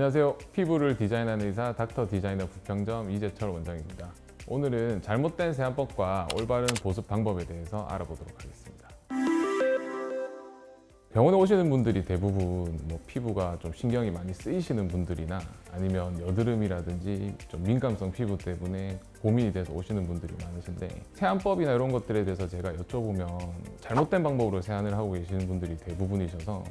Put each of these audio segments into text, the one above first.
안녕하세요. 피부를 디자인하는 의사 닥터 디자이너 부평점 이재철 원장입니다. 오늘은 잘못된 세안법과 올바른 보습 방법에 대해서 알아보도록 하겠습니다. 병원에 오시는 분들이 대부분 피부가 좀 신경이 많이 쓰이시는 분들이나 아니면 여드름이라든지 좀 민감성 피부 때문에 고민이 돼서 오시는 분들이 많으신데, 세안법이나 이런 것들에 대해서 제가 여쭤보면 잘못된 방법으로 세안을 하고 계시는 분들이 대부분이셔서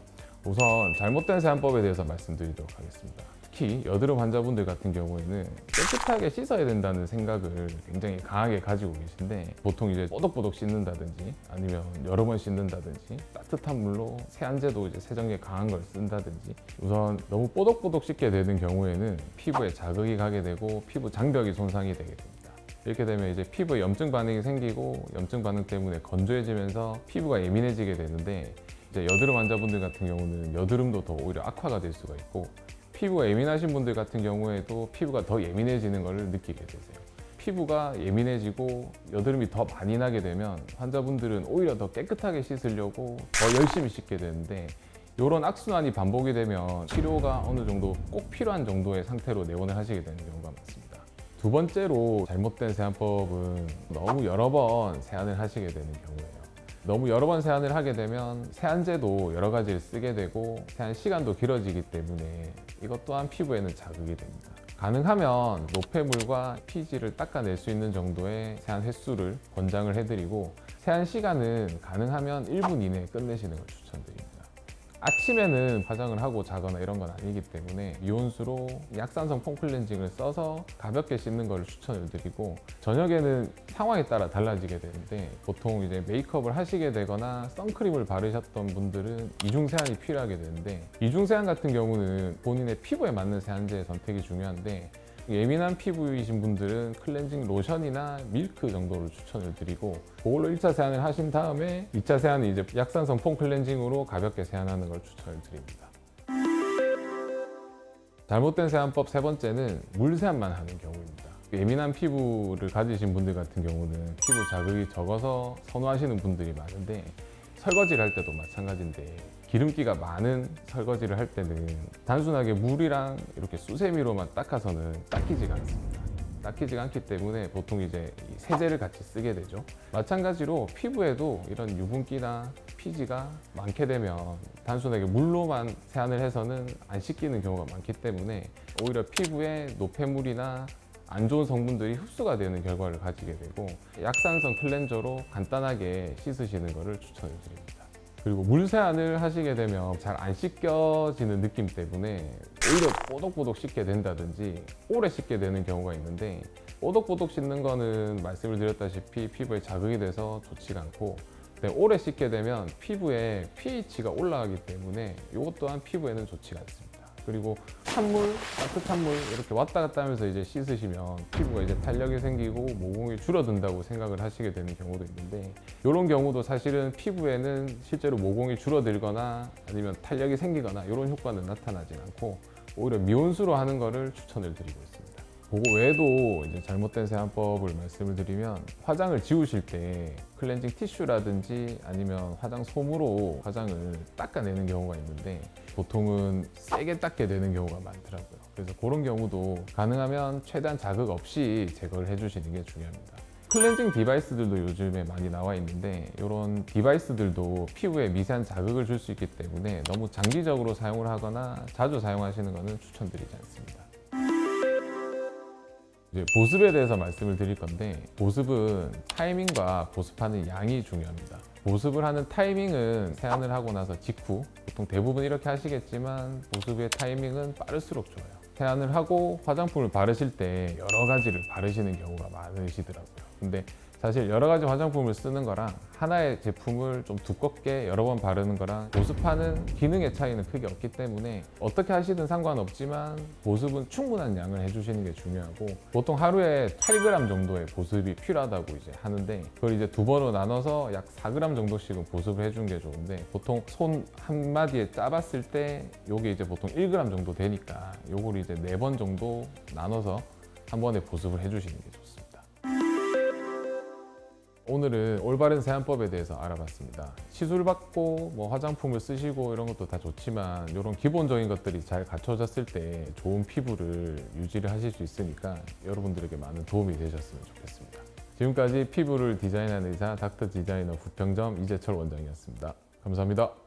우선 잘못된 세안법에 대해서 말씀드리도록 하겠습니다. 특히 여드름 환자분들 같은 경우에는 깨끗하게 씻어야 된다는 생각을 굉장히 강하게 가지고 계신데, 보통 이제 뽀독뽀독 씻는다든지 아니면 여러 번 씻는다든지 따뜻한 물로 세안제도 이제 세정제 강한 걸 쓴다든지, 우선 너무 뽀독뽀독 씻게 되는 경우에는 피부에 자극이 가게 되고 피부 장벽이 손상이 되게 됩니다. 이렇게 되면 이제 피부에 염증 반응이 생기고 염증 반응 때문에 건조해지면서 피부가 예민해지게 되는데, 이제 여드름 환자분들 같은 경우는 여드름도 더 오히려 악화가 될 수가 있고, 피부가 예민하신 분들 같은 경우에도 피부가 더 예민해지는 것을 느끼게 되세요. 피부가 예민해지고 여드름이 더 많이 나게 되면 환자분들은 오히려 더 깨끗하게 씻으려고 더 열심히 씻게 되는데, 이런 악순환이 반복이 되면 치료가 어느 정도 꼭 필요한 정도의 상태로 내원을 하시게 되는 경우가 많습니다. 두 번째로 잘못된 세안법은 너무 여러 번 세안을 하시게 되는 경우예요. 너무 여러 번 세안을 하게 되면 세안제도 여러 가지를 쓰게 되고 세안 시간도 길어지기 때문에 이것 또한 피부에는 자극이 됩니다. 가능하면 노폐물과 피지를 닦아낼 수 있는 정도의 세안 횟수를 권장을 해드리고, 세안 시간은 가능하면 1분 이내에 끝내시는 걸 추천드립니다. 아침에는 화장을 하고 자거나 이런 건 아니기 때문에 미온수로 약산성 폼 클렌징을 써서 가볍게 씻는 걸 추천을 드리고, 저녁에는 상황에 따라 달라지게 되는데, 보통 이제 메이크업을 하시게 되거나 선크림을 바르셨던 분들은 이중 세안이 필요하게 되는데, 이중 세안 같은 경우는 본인의 피부에 맞는 세안제의 선택이 중요한데, 예민한 피부이신 분들은 클렌징 로션이나 밀크 정도를 추천을 드리고, 그걸로 1차 세안을 하신 다음에 2차 세안은 이제 약산성 폼 클렌징으로 가볍게 세안하는 걸 추천을 드립니다. 잘못된 세안법 세 번째는 물 세안만 하는 경우입니다. 예민한 피부를 가지신 분들 같은 경우는 피부 자극이 적어서 선호하시는 분들이 많은데, 설거지를 할 때도 마찬가지인데, 기름기가 많은 설거지를 할 때는 단순하게 물이랑 이렇게 수세미로만 닦아서는 닦이지가 않습니다. 닦이지가 않기 때문에 보통 이제 세제를 같이 쓰게 되죠. 마찬가지로 피부에도 이런 유분기나 피지가 많게 되면 단순하게 물로만 세안을 해서는 안 씻기는 경우가 많기 때문에 오히려 피부에 노폐물이나 안 좋은 성분들이 흡수가 되는 결과를 가지게 되고, 약산성 클렌저로 간단하게 씻으시는 것을 추천을 드립니다. 그리고 물 세안을 하시게 되면 잘 안 씻겨지는 느낌 때문에 오히려 뽀독뽀독 씻게 된다든지 오래 씻게 되는 경우가 있는데, 뽀독뽀독 씻는 거는 말씀을 드렸다시피 피부에 자극이 돼서 좋지가 않고, 오래 씻게 되면 피부에 pH가 올라가기 때문에 이것 또한 피부에는 좋지가 않습니다. 그리고 찬물, 따뜻한 물 이렇게 왔다 갔다 하면서 이제 씻으시면 피부가 이제 탄력이 생기고 모공이 줄어든다고 생각을 하시게 되는 경우도 있는데, 이런 경우도 사실은 피부에는 실제로 모공이 줄어들거나 아니면 탄력이 생기거나 이런 효과는 나타나지 않고 오히려 미온수로 하는 것을 추천을 드리고 있습니다. 그거 외에도 이제 잘못된 세안법을 말씀을 드리면, 화장을 지우실 때 클렌징 티슈라든지 아니면 화장 솜으로 화장을 닦아내는 경우가 있는데, 보통은 세게 닦게 되는 경우가 많더라고요. 그래서 그런 경우도 가능하면 최대한 자극 없이 제거를 해주시는 게 중요합니다. 클렌징 디바이스들도 요즘에 많이 나와 있는데, 이런 디바이스들도 피부에 미세한 자극을 줄 수 있기 때문에 너무 장기적으로 사용을 하거나 자주 사용하시는 것은 추천드리지 않습니다. 이제 보습에 대해서 말씀을 드릴 건데, 보습은 타이밍과 보습하는 양이 중요합니다. 보습을 하는 타이밍은 세안을 하고 나서 직후, 보통 대부분 이렇게 하시겠지만 보습의 타이밍은 빠를수록 좋아요. 세안을 하고 화장품을 바르실 때 여러 가지를 바르시는 경우가 많으시더라고요. 근데 사실 여러 가지 화장품을 쓰는 거랑 하나의 제품을 좀 두껍게 여러 번 바르는 거랑 보습하는 기능의 차이는 크게 없기 때문에 어떻게 하시든 상관없지만 보습은 충분한 양을 해주시는 게 중요하고, 보통 하루에 8g 정도의 보습이 필요하다고 이제 하는데, 그걸 이제 두 번으로 나눠서 약 4g 정도씩은 보습을 해주는 게 좋은데, 보통 손 한 마디에 짜봤을 때 요게 이제 보통 1g 정도 되니까 요걸 이제 4번 정도 나눠서 한 번에 보습을 해주시는 게 좋습니다. 오늘은 올바른 세안법에 대해서 알아봤습니다. 시술 받고 뭐 화장품을 쓰시고 이런 것도 다 좋지만 이런 기본적인 것들이 잘 갖춰졌을 때 좋은 피부를 유지를 하실 수 있으니까 여러분들에게 많은 도움이 되셨으면 좋겠습니다. 지금까지 피부를 디자인하는 의사 닥터 디자이너 부평점 이재철 원장이었습니다. 감사합니다.